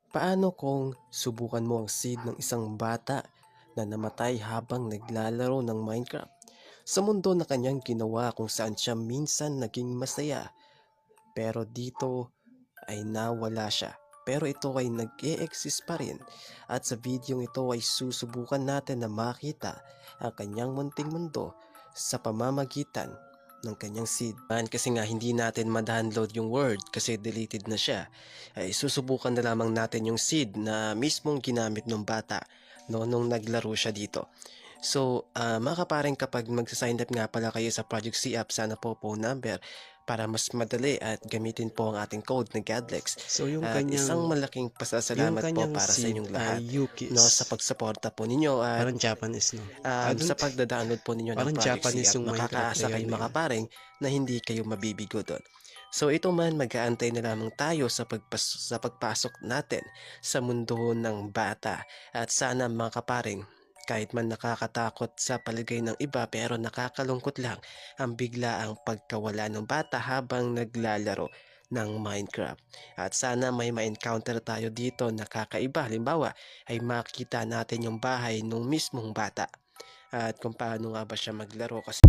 Paano kung subukan mo ang seed ng isang bata na namatay habang naglalaro ng Minecraft? Sa mundo na kanyang ginawa kung saan siya minsan naging masaya, pero dito ay nawala siya. Pero ito ay nag-e-exist pa rin, at sa videong ito ay susubukan natin na makita ang kanyang munting mundo sa pamamagitan ng kanyang seed. Kasi nga hindi natin ma-download yung word kasi deleted na siya, ay susubukan na lamang natin yung seed na mismong ginamit ng bata nung naglaro siya dito. So, mga kaparing, kapag magsa-sign up nga pala kayo sa Project C app, sana po phone number para mas madali at gamitin po ang ating code na Godlex. So At isang malaking yung pasasalamat po kanyang para sa seed inyong ay lahat, no, sa Yukis. pagsuporta po ninyo at Parang Japanese, no? I sa don't, pagda-download po ninyo ng parang Project C Japanese app. yung Minecraft Makakaasa player kayo na mga yun. kaparing na hindi kayo mabibigo doon. So ito man, mag-aantay na lamang tayo sa pagpasok natin sa mundo ng bata. At sana mga kaparing, kahit man nakakatakot sa palagay ng iba, pero nakakalungkot lang ang biglaang pagkawala ng bata habang naglalaro ng Minecraft. At sana may ma-encounter tayo dito na kakaiba. Halimbawa ay makita natin yung bahay ng mismong bata at kung paano nga ba siya maglaro kasi